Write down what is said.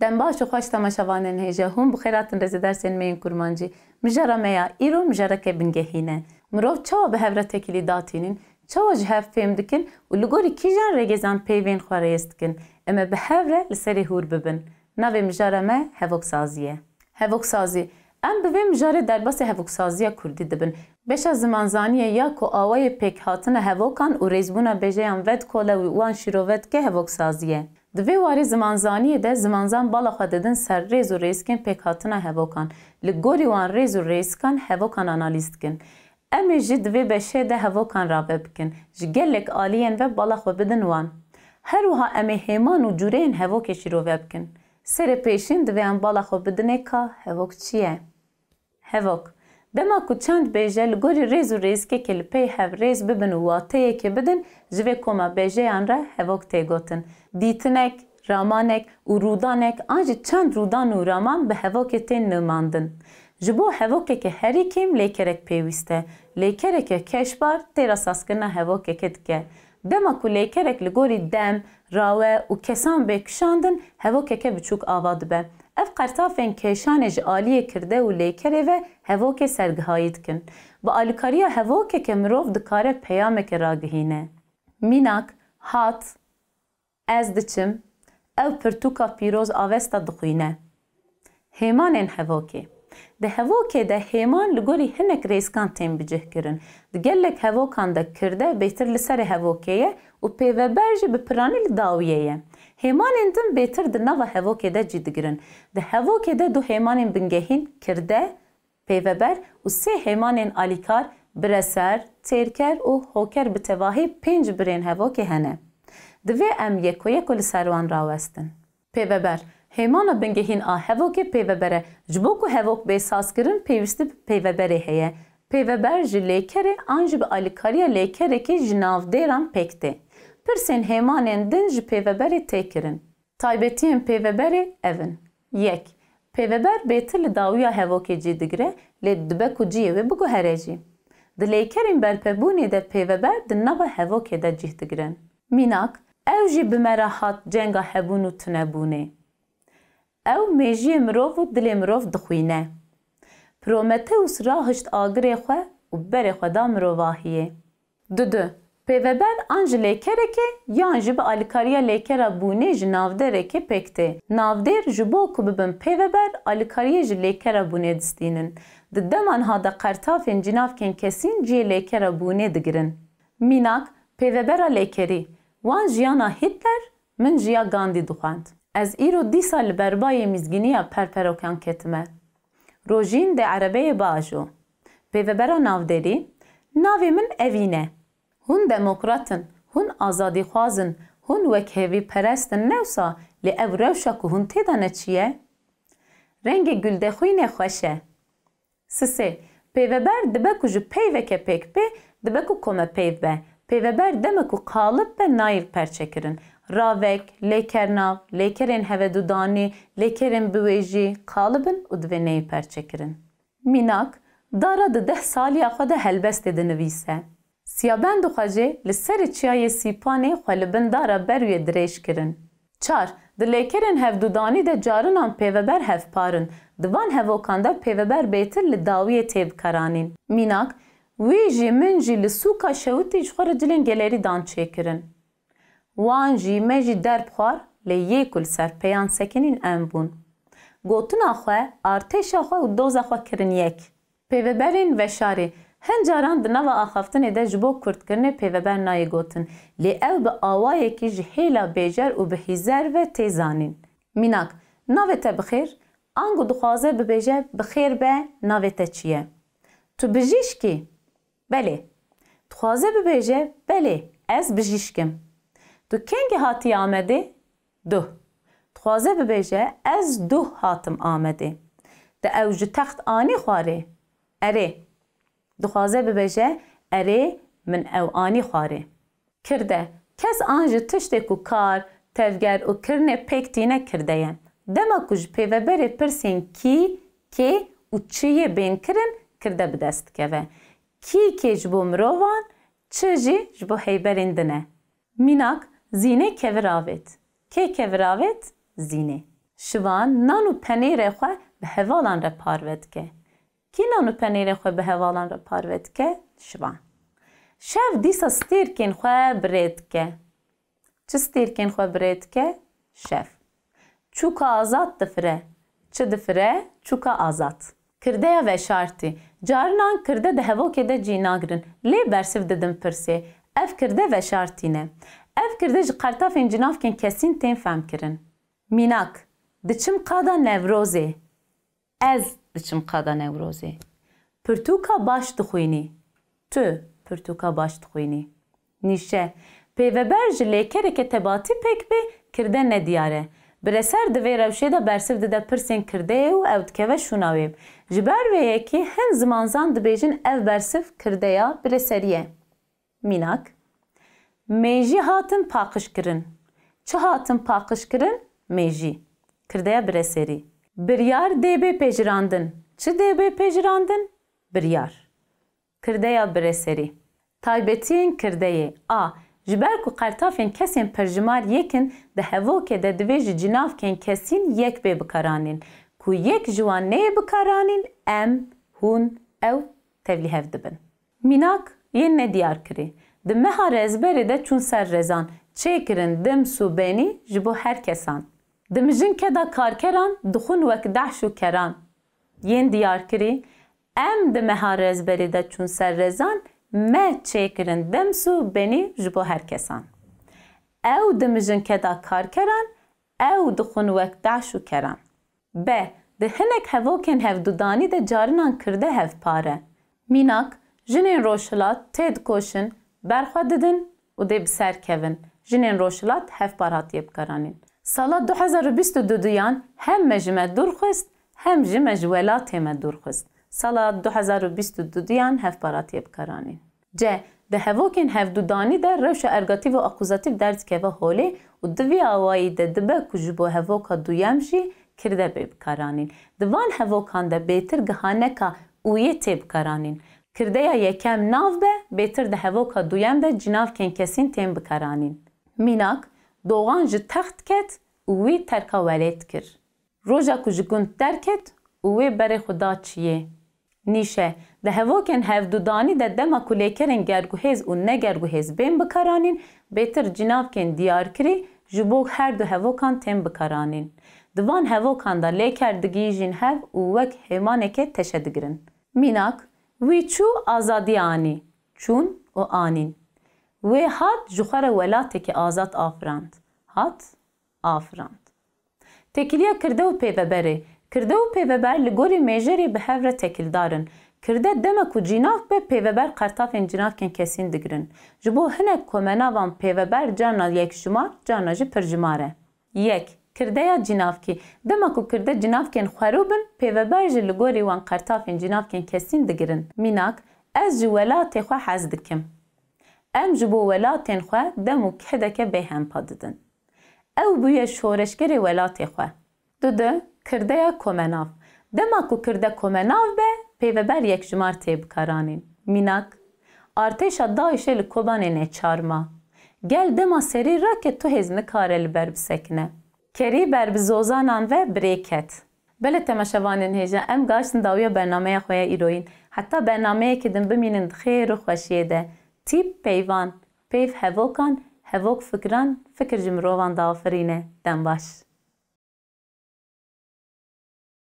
Dem baş û xweş temaşevanên hêja hûn bi xêratin rêzê dersên me yên kurmancî. Mijara me ya îro mijareke bingehîn e. Mirov çawa bi hev re tekilî datînin, çawa ji hev fêm dikin û li gorî kîjan rêgezan peyvên xwe rêz dikin. Em ê bi hev re li serê hûr bibin. Navê mijara me hevoksazî ye. Hevoksazî. Em bi vê mijarê derbasê hevoksaziya Kurdî dibin. Beşa zimanzaniye ya ku awayê pêk hatina hevokan û rêzbûna bêjeyan vedkole û wan şîrove dike hevoksazî ye. Di vê warê zimanzaniyê de zimanzan bala xwe didin ser rêz û rêzikên pêkhatina hevokan. Li gorî wan rêz û rêzikan hevokan analîz dikin. Em ê jî di vê beşê de hevokan rave bikin. Ji gelek aliyên ve bala xwe bidin wan. Her wiha em ê hêman û cûreyên hevokê şîrove bikin. Serê pêşîn di vê em bala xwe bidinê ka hevok çi ye? Hevok. Dema ku çend bêje li gorî rêz û rêzikekê li pey hev rêz bibin û wateyekê bidin, ji vê koma bêjeyan re hevok tê gotin. Dîtinek, ramanek û rûdanek an jî çend rûdan û raman bi hevokê tên nêmandin. Ji bo hevokeke herî kêm lêkerek pêwîst e. Lêkereke keşbar tê rasaskirina hevokeke dike. Dema ku lêkerek li gorî dem, rawe û kesan bêkişandin, hevokeke biçûk ava dibe. Ev qertafên kêşanê ji aliyê kirde û lêkerê ve hevokê sergihayî dikin. Bi alîkariya hevokeke mirov dikare peyameke ragihîne. Mînak, hat, ez diçim, ew pirtûka pîroz avesta dixwîne. Hêmanên hevokê. Di hevokê de hêman li gorî hinek rêzkan tên bicihkirin. Di gelek hevokan de kirde bêtir li serê hevokê ye û pêveber jî bi piranî li dawiyê ye. Hêmanên din bêtir di nava hevokê de cî digirin. Di hevokê de du hêmanên bingehîn kirde, pêveber û sê hêmanên alîkar, bireser, têrker û hoker bi tevahî pênc birên hevokê hene. Divê em yeko li ser wan rawestin. Pêveber. Hêmana bingehîn a hevokê pêvebere. Ji bo ku hevok bêsazkirin pêwîstî bi pêveberê heye. Pêveber ji lêkerê an jî bi alîkariya lêkerekî ji navdêran pêk tê. Pirsên hêmanên din ji pêveberê tê kirin. Taybetiyên pêveberê ev in. Yek. Pêveber bêtir li dawiya hevokê cî digire, lê dibe ku ciyê wê biguhere jî. Di lêkerên berpebûnê de pêveber di nava hevokê de cih digirin. Mînak, ew jî bi me re hat cenga hebûn û tunebûnê. Ew mêjiyê mirov û dilê mirov dixwîne. Prometheus rahişt agirê xwe û berê xwe da mirovahiyê. Dudu. Pêveber an ji lêkerekê yan jî bi alîkariya lêkera bûnê ji navderekê pêk tê. Navdêr ji bo ku bibin pêveber alîkariyê ji lêkera bûnê distînin. Di deman ha de qertafên cinavkên kesîn ciyê lêkera bûnê digirin. Mînak, pêvebera lêkerî. Wan jiyana Hitler, min jiya Gandhi dixwend. Ez îro dîsa li berbayê mîzgîniya perperokan ketime. Rojîn de erebeyê bajo. Pêvebera navderî, navê min evîne. Hûn demokratin, hûn azadîxwazin, hûn wek hêvî perestin newsa, lê ev rewşa ku hûn tê de ne çi ye? Rengê güldexwînê xweş e. Sisê. Pêveber dibe ku ji peyveke pêk pê, dibe ku kome peyv be. Pêveber deme ku qalib be nayîv perçekirin. Ravek, lêkernav, lêkerên hevedudanî, lêkerên biwêjî, qalibin û divê neyî perçekirin. Mînak, dara di 10 saliya xwe de helbestê dinivîse. Siyabendû xwe jê li serê çiyayê sîpanê xwe li bin dara ber wê dirêj kirin. 4. Di lêkerên hevdudanî de carinan pêveber hevparin. Di van hevokan de pêveber bêtir li dawiyê tê bikaranîn. Mînak, wî jî min jî li sûka şewitî ji xwe re cilên gelerî dan çêkirin. Wan jî me jî derbixwar lê yê ku li ser peyan sekinîn em bûn. Gotina xwe, artêşa xwe û doza xwe kirin yek. Pêveberên veşarî. Hin caran di nava axaftinê de ji bo kurtkirinê pêveber nayê gotin. Lê ew bi awayekî ji hêla bêjer û bi hîzer ve tê zanîn. Mînak, navê te bixêr? An ku dixwaze bibêje bixêr be, navê te çi ye? Tu bijîşkî? Belê. Dixwaze bibêje, belê, ez bijîşkim. Tu kengî hatî amedê? Duh. Dixwaze bibêje, ez duh hatim amedê. De ew ji text anî xwarê? Erê. Dixwaze bibêje, erê, min ew anî xwarê. Kirde. Kes an ji tiştê ku kar, tevger û kirinê pêk tîne kirde ye. Dema ku ji pêveberê pirsên kî, kê û çiyê bên kirin, kirde bi dest dikeve. Kî ji bo mirovan, çi jî ji bo heyberên din e. Mînak, zînê kevir avêt. Kê kevir avêt? Zînê. Şivan nan û penêrê xwe bi hevalan re parve dike. Kî nan û penêrê xwe bi hevalan re parve dike? Şivan. Şev dîsa stêrkên xwe birê dike. Çi stêrkên xwe birê dike? Şev. Çûka azad difire. Çi difire? Çûka azad. Kirdeya veşartî. Carinan kirde di hevokê de cî nagirin. Lê bersiv didin pirsê. Ev kirde veşartî ne. Ev kirde ji qertafên cinavkên kesîn tên femkirin. Mînak. Diçim qada Newrozê. Ez diçim qada Newrozê. Pirtûka baş dixwînî. Tu pirtûka baş dixwînî. Nîşe. Pêveber ji lêkereke tebatî pêk bê kirde nediyar e. Bi reser di vê rewşê de bersiv dide pirsên kirdeyê û ew dikeve şûna wê. Ji ber vê yekî hin zimanzan dibêjin ev bersiv kirdeya bi reserî ye. Mînak. Mêjî hatin paqijkirin. Çi hatin paqijkirin? Mêjî. Kirdeya bi reserî. Biryar dêbê pêjirandin. Çi dêbê pêjirandin? Biryar. Kirdeya bi reserî. Taybetiyên kirdeyê. A. Ji ber ku qertafên kesên pirjimar yekin di hevokê de divê ji cinavkên kesîn yek bê bikaranîn. Ku yek ji wan neyê bikaranîn, em, hûn, ew tevlî hev dibin. Mînak yên nediyar kirî. Di meha rezberê de çûn ser rezan. Çêkirin dim sû benî ji bo her kesan. Di mijinke da karkeran dixwin wek dehş û keran. Yên diyar kirî. Em di meha rezberê de çûn ser rezan, me çêkirin dem sû benî ji bo her kesan. Ew di mijinke da karkeran, ew dixwin wek dehş û keran. B. Di hinek hevokên hevdûdanî de carinan kirde hevpare. Mînak, jinên roşhilat tê dikoşin, berxwe didin û dê bi ser kevin. Jinên roşhilat hevpar hatiye bikaranîn. Sala 2022 hem me ji me dûrxist, hem ji me ji welatê me dûrxist. Sala 2022 hevpar hatiye bikaranîn. C. Di hevokên hevdûdanî de rewşa ergatîv û akuzatîv derdikeve holê û di vî awayî de dibe ku ji bo hevoka duyem jî kirde bê bikaranîn. Di van hevokan de bêtir gihaneka ûyê tê bikaranîn. Kirdeya yekem nav be, bêtir di hevoka duyem de cinavkên kesîn tên bikaranîn. Mînak, doğan ji text ket û wî terka welê dikir. Roja ku ji gund derket û wê berê xwe da çiyê. Nîşe, di hevokên hevdûdanî de dema ku lêkerên gerguhêz û negerguhêz bên bikaranîn, bêtir cinavkên diyarkirî ji bo her du hevokan tên bikaranîn. Di van hevokan da lêker digîjîn hev û wek hêmaneke teşe digirin. Mînak, wî çû azadiya anî. Çûn û anîn. Wê hat ji xwe re welatekî azad afirand. Hat afirand. Tekiliya kirde û pêveberê. Kirde û pêveber li gorî mêjerê bi hev re tekildarin. Kirde deme ku cînav be pêveber qertafên cinavkên kesîn digirin. Ji bo hinek komenavan pêveber carna yekjimar, carna jî pirjimar e. Yek. Kirdeya cinavkî. Dema ku kirde cinavkên xwerû bin, pêveber jî li gorî wan qertafên cinavkên kesîn digirin. Mînak, ez ji welatê xwe hez dikim. Em ji bo welatên xwe dem û kedeke bêhempa didin. Ew bûye şoreşgerê welatê xwe. Dudu, kirdeya komenav. Dema ku kirde komenav be, pêveber yekjimar tê bikaranîn. Mînak, artêşa Daişê li Kobanê neçarma. Gel dema serî rake tu hêz nikare li ber bisekine. Kerî ber bi zozanan ve birê ket. Belê temaşevanên hêja em gaştin dawiya bernameya xwe ya îroyîn. Heta bernameyekê din bimînin di xêr û xweşiyê de. Tîp peyvan, peyv hevokan, hevok fikran, fikir ji mirovan da afirîne. Dem baş.